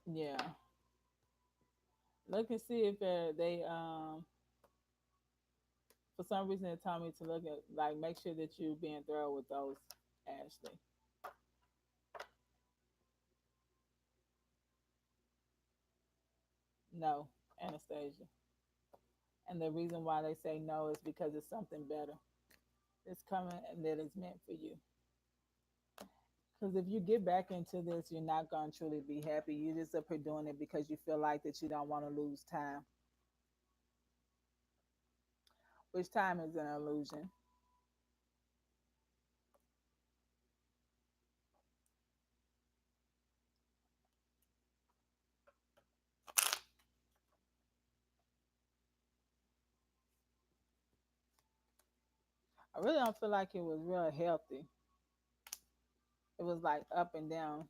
Yeah. Look and see if they for some reason they told me to look at, like, make sure that you're being thorough with those, Ashley. No, Anastasia. And the reason why they say no is because it's something better. It's coming and that is meant for you. Because if you get back into this, you're not going to truly be happy. You just up here doing it because you feel like that you don't want to lose time, which time is an illusion. I really don't feel like it was real healthy. It was like up and down.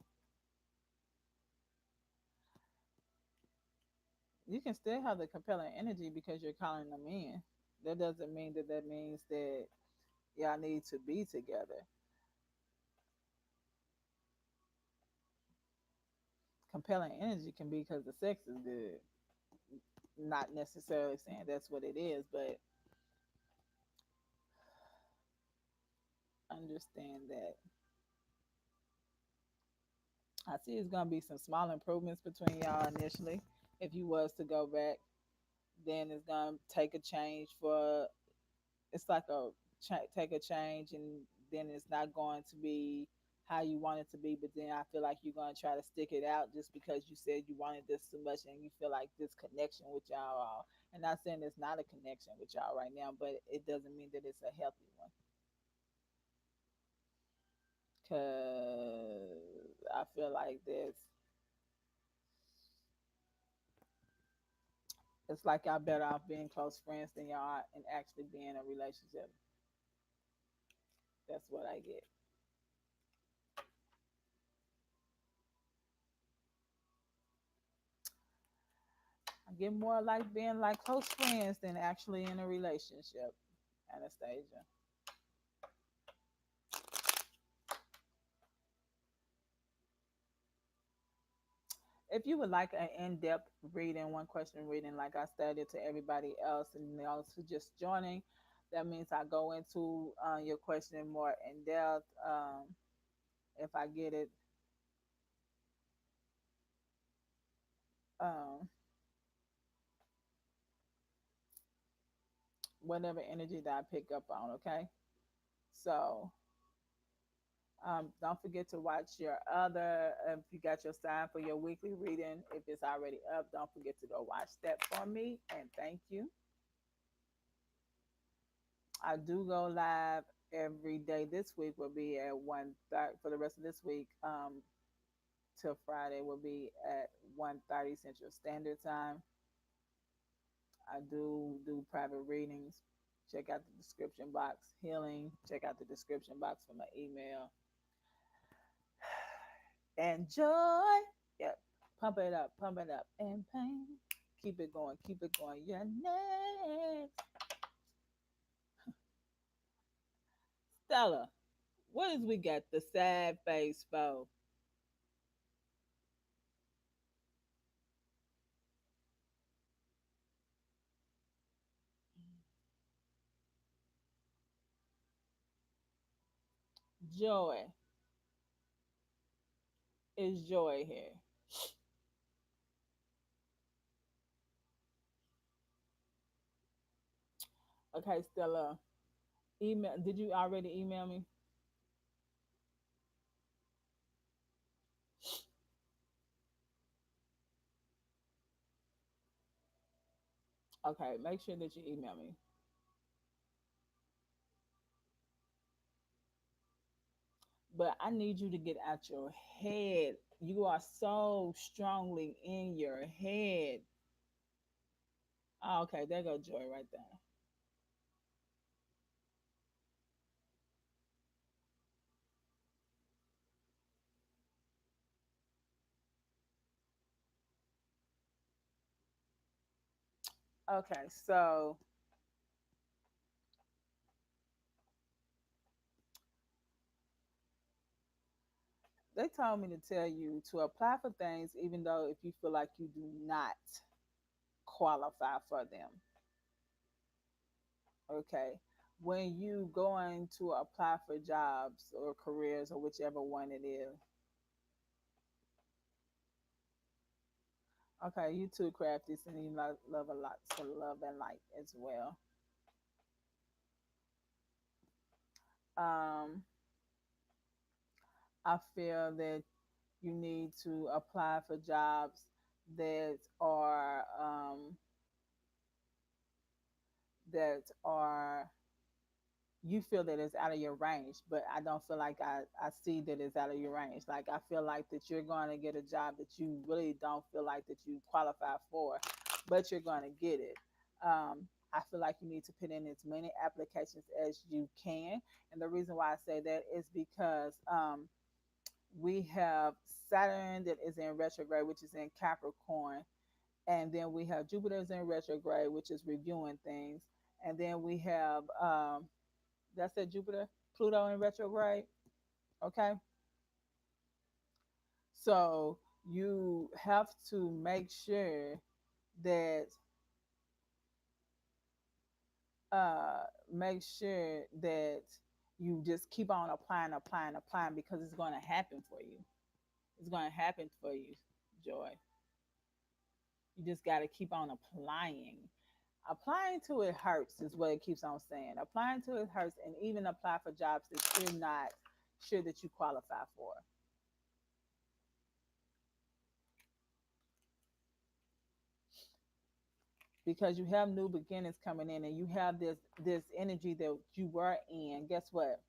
You can still have the compelling energy because you're calling them in. That doesn't mean that that means that y'all need to be together. Compelling energy can be because the sex is good. Not necessarily saying that's what it is, but understand that I see it's gonna be some small improvements between y'all initially. If you was to go back, then it's gonna take a change for. It's like a take a change, and then it's not going to be how you want it to be. But then I feel like you're gonna try to stick it out just because you said you wanted this so much, and you feel like this connection with y'all all. And not saying it's not a connection with y'all right now, but it doesn't mean that it's a healthy one. Cause I feel like this. It's like y'all better off being close friends than y'all are and actually being in a relationship. That's what I get. I get more like being like close friends than actually in a relationship, Anastasia. If you would like an in-depth reading, one question reading, like I stated to everybody else and those who just joining, that means I go into your question more in depth. If I get it, um, whatever energy that I pick up on, okay? So don't forget to watch your other, if you got your sign for your weekly reading, if it's already up, don't forget to go watch that for me. And thank you. I do go live every day. This week will be at 1:30 for the rest of this week. Till Friday will be at 1:30 Central Standard Time. I do private readings. Check out the description box. Healing. Check out the description box for my email. And joy. Yep. Pump it up. And pain. Keep it going. Keep it going. You're next. Stella, what is we got the sad face for? Joy. Is joy here? Okay, Stella. Email. Did you already email me? Okay, make sure that you email me. But I need you to get out your head. You are so strongly in your head. Oh, okay, there go Joy right there. Okay, so they told me to tell you to apply for things even though if you feel like you do not qualify for them. Okay. When you going to apply for jobs or careers or whichever one it is. Okay, you too crafty, so you love a lot to love and light as well. Um, I feel that you need to apply for jobs that are that are you feel that it's out of your range, but I don't feel like I see that it's out of your range. Like I feel like that you're going to get a job that you really don't feel like that you qualify for, but you're going to get it. I feel like you need to put in as many applications as you can. And the reason why I say that is because we have Saturn that is in retrograde, which is in Capricorn. And then we have Jupiter's in retrograde, which is reviewing things. And then we have that's at Jupiter, Pluto in retrograde. Okay. So you have to make sure that uh make sure that you just keep on applying, applying, applying because it's going to happen for you. It's going to happen for you, Joy. You just got to keep on applying. Applying to it hurts is what it keeps on saying. Applying to it hurts, and even apply for jobs that you're not sure that you qualify for. Because you have new beginnings coming in and you have this energy that you were in. Guess what?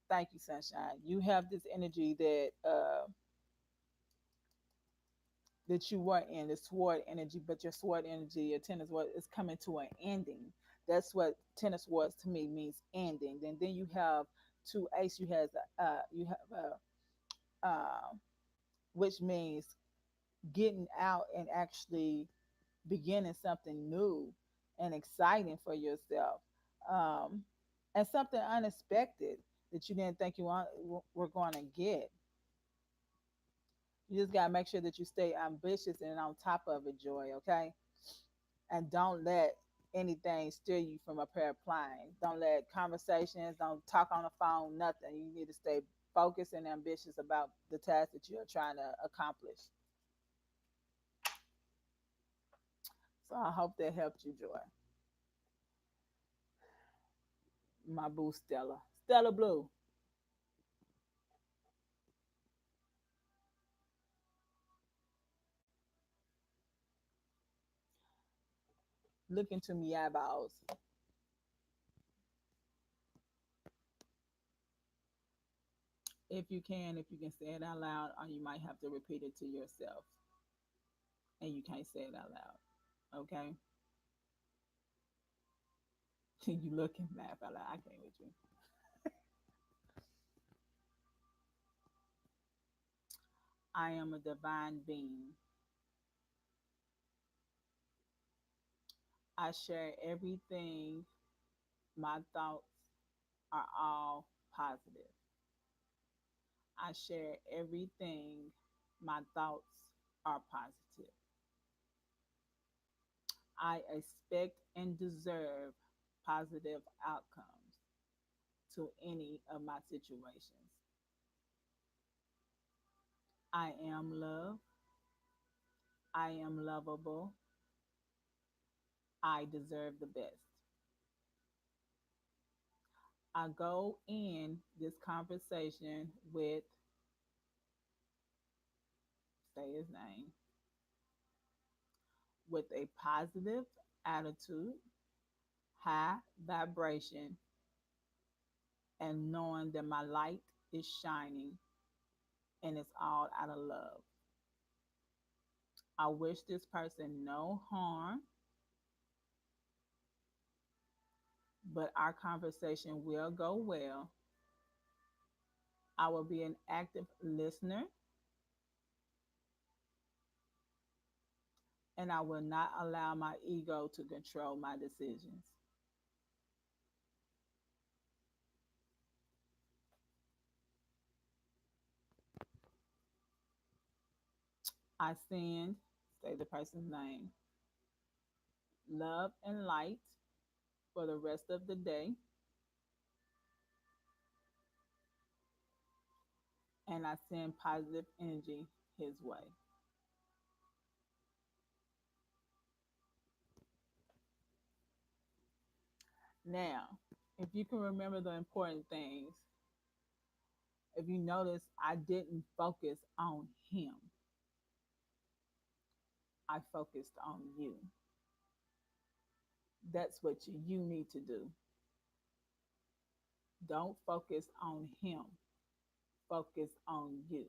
Thank you, sunshine. You have this energy that you were in, the sword energy, but your sword energy, your tennis was is coming to an ending. That's what tennis was to me means ending. And then you have two ace. You have which means getting out and actually beginning something new and exciting for yourself, um, and something unexpected that you didn't think were going to get. You just got to make sure that you stay ambitious and on top of it, Joy, okay? And don't let anything steer you from a pair of applying. Don't let conversations, don't talk on the phone, nothing. You need to stay focused and ambitious about the task that you're trying to accomplish. So I hope that helped you, Joy. My boo Stella. Stella Blue. Look into me eyeballs. If you can say it out loud, or you might have to repeat it to yourself, and you can't say it out loud. Okay? You look and laugh out loud. I can't with you. I am a divine being. I share everything. My thoughts are all positive. I share everything. My thoughts are positive. I expect and deserve positive outcomes to any of my situations. I am love. I am lovable. I deserve the best. I go in this conversation with, say his name, with a positive attitude, high vibration, and knowing that my light is shining and it's all out of love. I wish this person no harm, but our conversation will go well. I will be an active listener and I will not allow my ego to control my decisions. I send, say the person's name, love and light for the rest of the day, and I send positive energy his way. Now, if you can remember the important things, if you notice, I didn't focus on him, I focused on you. That's what you need to do. Don't focus on him, focus on you.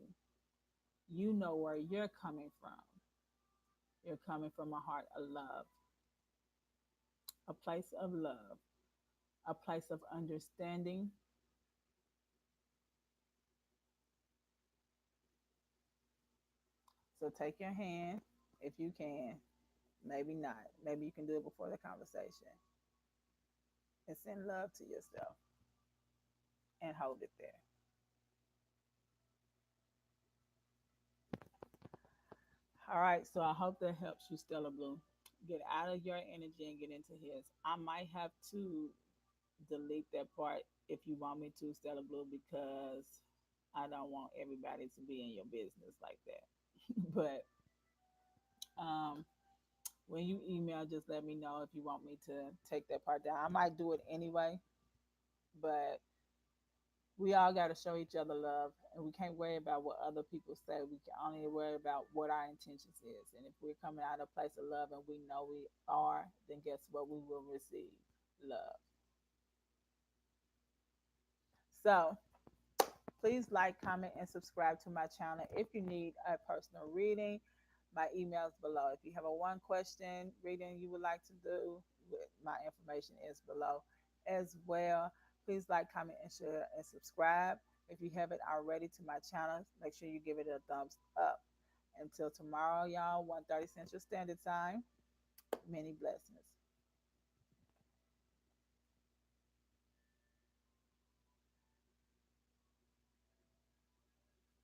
You know where you're coming from. You're coming from a heart of love, a place of love, a place of understanding. So take your hand if you can. Maybe not. Maybe you can do it before the conversation and send love to yourself and hold it there. All right. So I hope that helps you, Stella Blue. Get out of your energy and get into his. I might have to delete that part if you want me to, Stella Blue, because I don't want everybody to be in your business like that. But um, when you email, just let me know if you want me to take that part down. I might do it anyway, but we all got to show each other love, and we can't worry about what other people say. We can only worry about what our intentions is. And if we're coming out of a place of love and we know we are, then guess what? We will receive love. So please like, comment, and subscribe to my channel. If you need a personal reading, my email is below. If you have a one question reading you would like to do, my information is below as well. Please like, comment, and share, and subscribe. If you haven't already to my channel, make sure you give it a thumbs up. Until tomorrow, y'all, 1:30 Central Standard Time. Many blessings.